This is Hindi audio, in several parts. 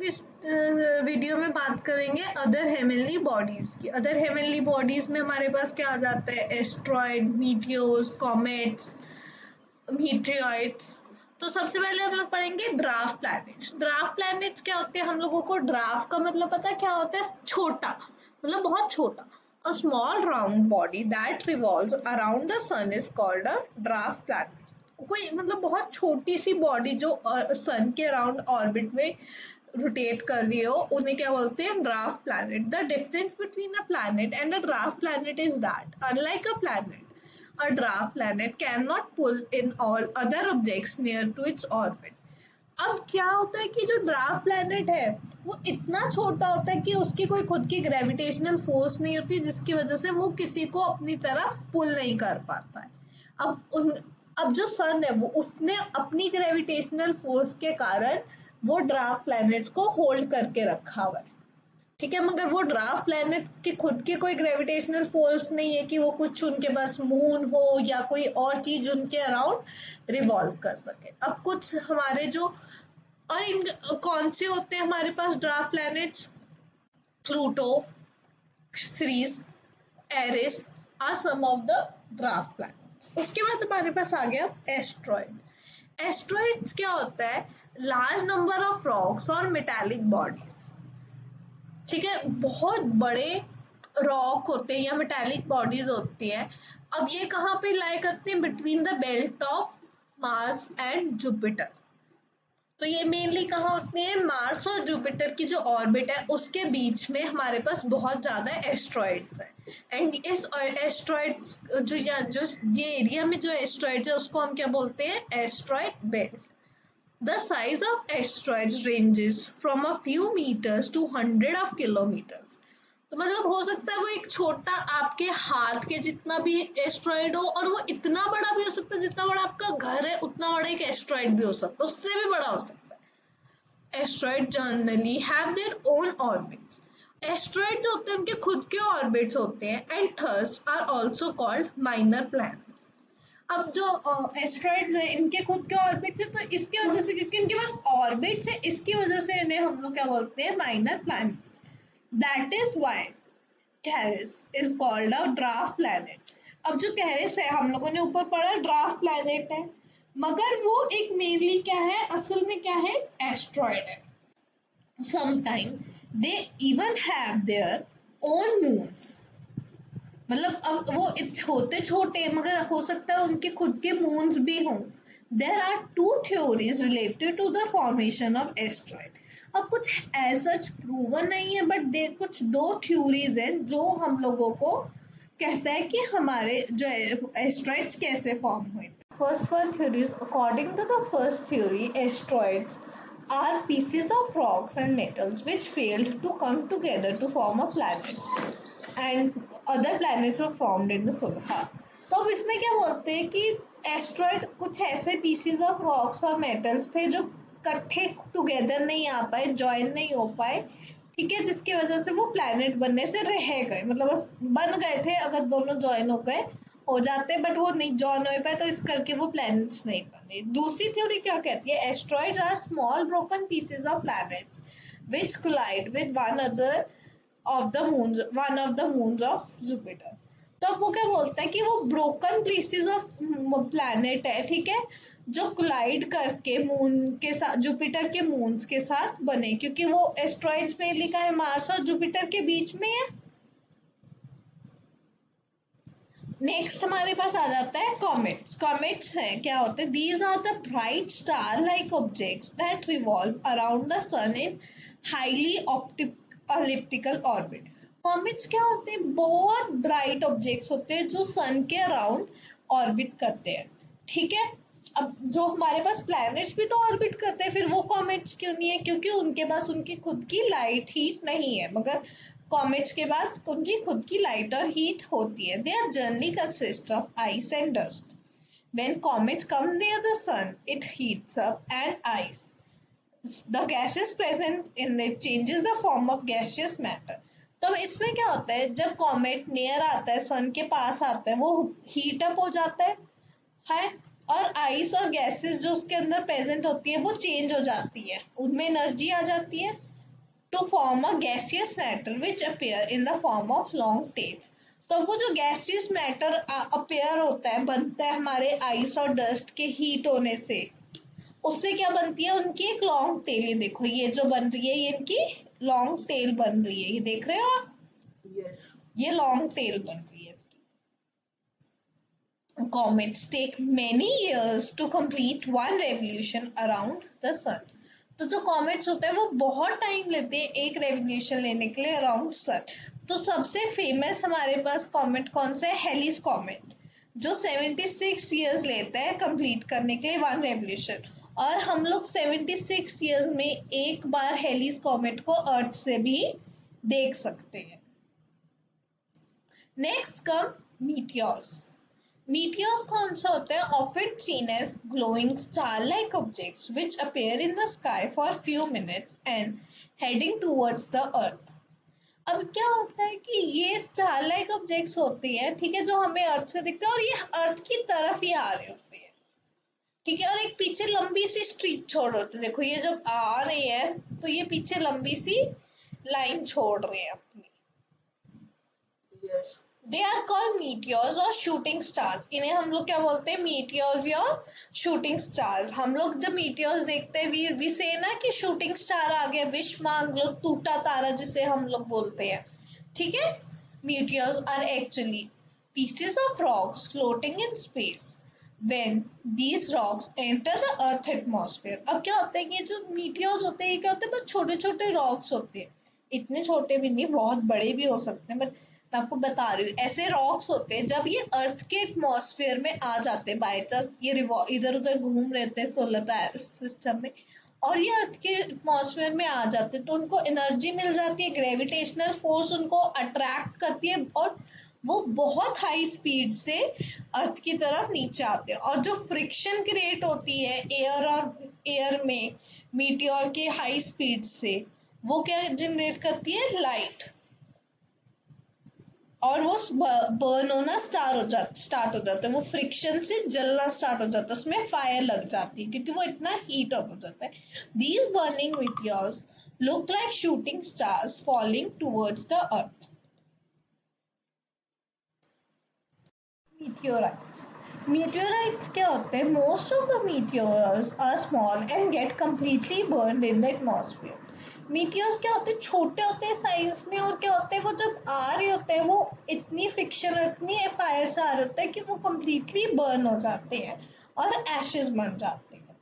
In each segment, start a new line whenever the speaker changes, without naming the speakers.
इस वीडियो में बात करेंगे अदर हेवनली बॉडीज की। अदर हेवनली बॉडीज में हमारे पास क्या आ जाता है, एस्ट्रॉइड, मीटियोर्स, कॉमेट्स, मीटियोइड्स। तो सबसे पहले हम लोग पढ़ेंगे ड्वार्फ प्लैनेट्स। ड्वार्फ प्लैनेट्स क्या होते हैं, हम लोगों को ड्वार्फ का मतलब पता है क्या होता है, छोटा, मतलब बहुत छोटा। A small round body that revolves around the sun is called a dwarf planet. कोई मतलब बहुत छोटी सी बॉडी जो सन के अराउंड ऑर्बिट में रोटेट कर रही हो, उन्हें क्या बोलते हैं, dwarf planet. The difference between a planet and a dwarf planet is that unlike a planet, a dwarf planet cannot pull in all other objects near to its orbit. अब क्या होता है कि जो ड्वार्फ प्लैनेट है वो इतना छोटा होता है कि उसकी कोई खुद की ग्रेविटेशनल फोर्स नहीं होती, जिसकी वजह से वो किसी को अपनी तरफ पुल नहीं कर पाता है। अब जो सन है वो उसने अपनी ग्रेविटेशनल फोर्स के कारण वो ड्वार्फ प्लैनेट्स को होल्ड करके रखा हुआ है, ठीक है। मगर वो ड्वार्फ प्लैनेट की खुद की कोई ग्रेविटेशनल फोर्स नहीं है कि वो कुछ उनके पास मून हो या कोई और चीज उनके अराउंड रिवॉल्व कर सके। अब कुछ हमारे जो और इन कौन से होते हैं हमारे पास dwarf planets, Pluto, Ceres, Eris are some of the dwarf planets. उसके बाद हमारे पास आ गया एस्ट्रॉइड। एस्ट्रॉइड्स क्या होता है, लार्ज नंबर ऑफ रॉक्स और मेटालिक बॉडीज, ठीक है, बहुत बड़े रॉक होते हैं या मेटालिक बॉडीज होती है। अब ये कहाँ पे लाई करते हैं, between the belt of Mars and Jupiter. तो ये मेनली कहाँ होते हैं, मार्स और जुपिटर की जो ऑर्बिट है उसके बीच में हमारे पास बहुत ज्यादा एस्ट्रॉइड्स है। एंड इस एस्ट्रॉइड्स जो ये एरिया में जो एस्ट्रॉइड्स है उसको हम क्या बोलते हैं, asteroid belt. The size of asteroids ranges from a few meters to hundred of kilometers. तो मतलब हो सकता है वो एक छोटा आपके हाथ के जितना भी एस्ट्रॉइड हो, और वो इतना बड़ा भी हो सकता है, जितना बड़ा आपका घर है उतना बड़ा एक एस्ट्रॉइड भी हो सकता है, उससे भी बड़ा हो सकता है। Asteroid generally have their own orbits. Asteroid जो होते हैं उनके खुद के ऑर्बिट्स होते हैं, and these are also called minor planets. अब जो एस्ट्रॉइड्स है इनके खुद के ऑर्बिट्स है, तो इसकी वजह से, क्योंकि इनके पास ऑर्बिट्स है, इसकी वजह से इन्हें हम लोग क्या बोलते हैं, minor planets. That is why Ceres is called a dwarf planet. अब जो कैरिस है हम लोगों ने ऊपर पढ़ा ड्वार्फ प्लैनेट है, मगर वो एक मेनली क्या है, असल में क्या है, एस्ट्रॉइड है। Sometime they even have their own moons, मतलब अब वो होते छोटे मगर हो सकता है उनके खुद के मून्स भी हों। There are two theories related to the formation of asteroid. अब कुछ ऐसा प्रूवन नहीं है, बट देर कुछ दो थ्योरीज हैं जो हम लोगों को कहता है कि हमारे जो एस्ट्रॉइड्स कैसे फॉर्म हुए। First one theory, according to the first theory, asteroids are pieces of rocks and metals which failed to come together to form a planet and other planets were formed in the solar path. तो अब इसमें क्या बोलते हैं कि एस्ट्रॉइड कुछ ऐसे पीसीज ऑफ रॉक्स और मेटल्स थे जो इकट्ठे टुगेदर नहीं आ पाए, ज्वाइन नहीं हो पाए, ठीक है, जिसकी वजह से वो प्लैनेट बनने से रह गए, मतलब बस बन गए थे, अगर दोनों ज्वाइन हो जाते, बट वो नहीं ज्वाइन हो पाए, तो इस करके वो प्लैनेट्स नहीं बने। दूसरी थ्योरी क्या कहती है, asteroids are small broken pieces of planets which collide with one of the moons of Jupiter। तो वो क्या बोलता है कि वो ब्रोकन पीसेस ऑफ प्लैनेट है, ठीक है, जो कोलाइड करके मून के साथ, जुपिटर के मून्स के साथ बने, क्योंकि वो एस्ट्रॉइड्स में लिखा है मार्स और जुपिटर के बीच में है। नेक्स्ट हमारे पास आ जाता है कॉमेट्स। कॉमेट्स है क्या होते हैं, these are the bright star like objects that revolve around the sun in highly elliptical orbit. Comets क्या होते हैं, बहुत ब्राइट ऑब्जेक्ट्स होते हैं जो सन के अराउंड ऑर्बिट करते हैं, ठीक है। अब जो हमारे पास प्लैनेट्स भी तो ऑर्बिट करते हैं, फिर वो कॉमेट्स क्यों नहीं है, क्योंकि उनके पास उनकी खुद की लाइट हीट नहीं है, मगर कॉमेट्स के बाद उनकी खुद की लाइट और हीट होती है। They are generally consist of ice and dust. When comets come near the sun it heats up and ice, the gases present in it changes the form of gaseous matter। तो इसमें क्या होता है, जब कॉमेट नियर आता है, सन के पास आता है, वो हीट अप हो जाता है, और आइस और गैसेस जो उसके अंदर प्रेजेंट होती है वो चेंज हो जाती है, उनमें एनर्जी आ जाती है, to form a gaseous matter which appear in the form of long tail. तो वो जो गैसियस मैटर अपेयर होता है, बनता है हमारे आइस और डस्ट के हीट होने से, उससे क्या बनती है, उनकी एक लॉन्ग टेल। ये देखो, ये जो बन रही है ये इनकी लॉन्ग टेल बन रही है, ये देख रहे हो आप?
Yes.
ये लॉन्ग टेल बन रही है इसकी। Comets take many years to complete one revolution around the sun. तो जो कॉमेट्स होते हैं वो बहुत टाइम लेते हैं एक रेवोल्यूशन लेने के लिए अराउंड सन। तो सबसे फेमस हमारे पास कॉमेट कौन सा है? हेलिस कॉमेट, जो 76 ईयर्स लेता है कंप्लीट करने के लिए वन रेवोल्यूशन। और हम लोग 76 ईयर्स में एक बार हेलिस कॉमेट को अर्थ से भी देख सकते हैं। Next come meteors. Meteors कौन सा होते हैं? Often seen as glowing star-like objects which appear in the sky for a few minutes and heading towards the earth. अब क्या होता है कि ये स्टार लाइक ऑब्जेक्ट्स होती है, ठीक है, जो हमें अर्थ से दिखते हैं और ये अर्थ की तरफ ही आ रहे होते हैं, ठीक है, और एक पीछे लंबी सी स्ट्रीक छोड़ होती है। देखो, ये जब आ रही है तो ये पीछे लंबी सी लाइन छोड़ रहे हैं अपनी।
Yes.
They are called meteors or shooting stars. इन्हें हम लोग क्या बोलते हैं? meteors या shooting stars. हम लोग जब meteors देखते हैं we say ना कि shooting star आ गया, विश मांग लो, टूटा तारा जिसे हम लोग बोलते हैं, ठीक है। meteors are actually pieces of rocks floating in space. When these rocks enter the earth atmosphere. अब क्या होता है कि जो meteors होते हैं, ये क्या होते हैं? बस छोटे छोटे रॉक्स होते हैं, इतने छोटे भी नहीं, बहुत बड़े भी हो सकते हैं, बट मैं आपको बता रही हूँ ऐसे रॉक्स होते हैं, जब ये अर्थ के एटमॉस्फेयर में आ जाते हैं, बाय चांस ये इधर उधर घूम रहे थे सोलर सिस्टम में, और ये अर्थ के एटमॉस्फेयर में आ जाते हैं, तो उनको एनर्जी मिल जाती है, ग्रेविटेशनल फोर्स उनको अट्रैक्ट करती है और वो बहुत हाई स्पीड से अर्थ की तरफ नीचे आते हैं। और जो फ्रिक्शन क्रिएट होती है एयर और एयर में मीटियोर की हाई स्पीड से, वो क्या जनरेट करती है? लाइट, और वो बर्न होना स्टार्ट हो जाता है, वो फ्रिक्शन से जलना स्टार्ट हो जाता है, उसमें फायर लग जाती है क्योंकि वो इतना हीट अप हो जाता है। These burning meteors look like shooting stars falling towards the earth. Meteorites. Meteorites क्या होते हैं? Most of the meteors are small and get completely burned in the atmosphere. Meteors क्या होते हैं? छोटे होते हैं साइज में, और क्या होते हैं, वो जब आ रहे होते हैं वो इतनी फ्रिक्शन, इतनी फायर से आ रहे होते हैं कि वो कंप्लीटली बर्न हो जाते हैं और एशेस बन जाते हैं,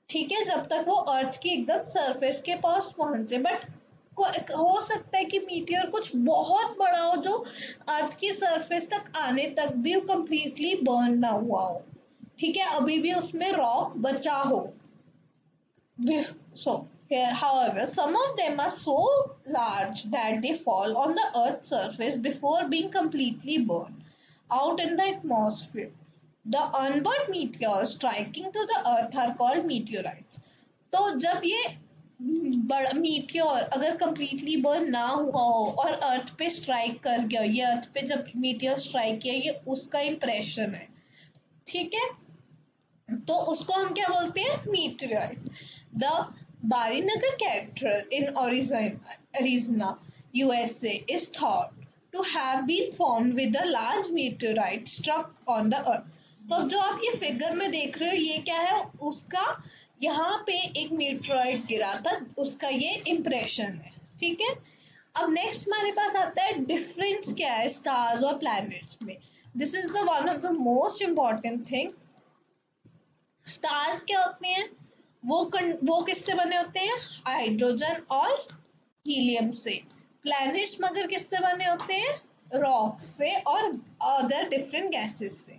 ठीक है, जब तक वो अर्थ की एकदम सरफेस के पास पहुंचे। बट हो सकता है कि मीटियोर कुछ बहुत बड़ा हो जो अर्थ की सरफेस तक आने तक भी कंप्लीटली बर्न ना हुआ हो, ठीक है, अभी भी उसमें रॉक बचा हो। So, here, however, some of them are so large that they fall on the Earth's surface before being completely burned out in the atmosphere. The unburned meteors striking to the Earth are called meteorites. तो जब ये बड़ा मीटियोर अगर कंप्लीटली बर्न ना हुआ हो और अर्थ पे स्ट्राइक कर गया, ये अर्थ पे जब मीटियोर स्ट्राइक किया, ये उसका इंप्रेशन है, ठीक है, तो उसको हम क्या बोलते हैं? Meteorite. The Barinagar Cathedral in Arizona, USA is thought to have been formed with a large meteorite struck on the earth. तो अब जो आप ये फिगर में देख रहे हो, ये क्या है? उसका यहाँ पे एक मीटरॉइड गिरा था, उसका ये इम्प्रेशन है, ठीक है। अब नेक्स्ट हमारे पास आता है डिफरेंस क्या है स्टार्स और प्लैनेट्स में। This is the one of the most important thing. Stars क्या होते हैं? वो किससे बने होते हैं? हाइड्रोजन और हीलियम से। प्लैनेट्स मगर किससे बने होते हैं? रॉक से और अदर डिफरेंट गैसेस से।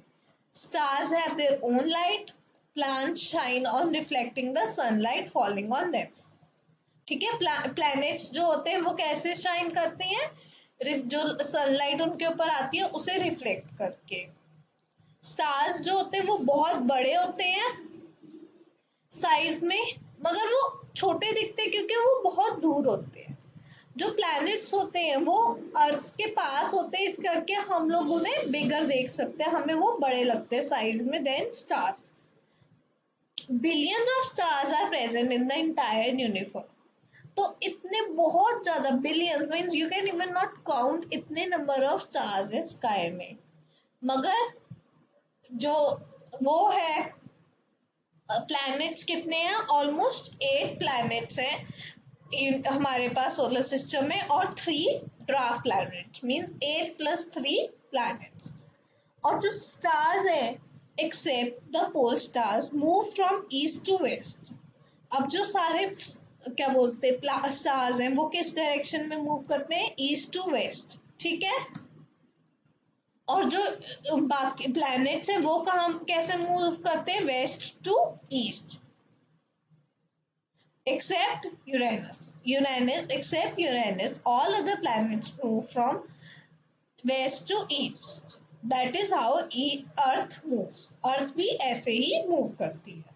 Stars have their own light, plants shine on reflecting the sunlight falling on them, ठीक है। प्लैनेट्स जो होते हैं वो कैसे शाइन करते हैं? जो सनलाइट उनके ऊपर आती है उसे रिफ्लेक्ट करके। स्टार्स जो होते हैं वो बहुत बड़े होते हैं साइज में, मगर वो छोटे दिखते हैं क्योंकि वो बहुत दूर होते हैं। जो प्लैनेट्स होते हैं वो अर्थ के पास होते हैं, इस करके हम लोग उन्हें बिगर देख सकते हैं, हमें वो बड़े लगते हैं साइज में than stars. Billions of stars are present in the entire universe. तो इतने बहुत ज्यादा billions means you can even not count इतने number of stars in sky में। मगर जो वो है प्लैनेट्स कितने हैं, ऑलमोस्ट 8 प्लैनेट्स हैं हमारे पास सोलर सिस्टम में और 3 ड्वार्फ प्लैनेट्स मींस 8 + 3 प्लैनेट्स। और जो स्टार्स है except the pole stars move from east to west. अब जो सारे क्या बोलते हैं स्टार्स हैं वो किस डायरेक्शन में मूव करते हैं, ईस्ट टू वेस्ट, ठीक है। और जो बाकी प्लैनेट्स हैं वो कहाँ कैसे मूव करते हैं, west to east, except Uranus except Uranus all other planets move from west to east, that is how earth moves, earth भी ऐसे ही मूव करती है।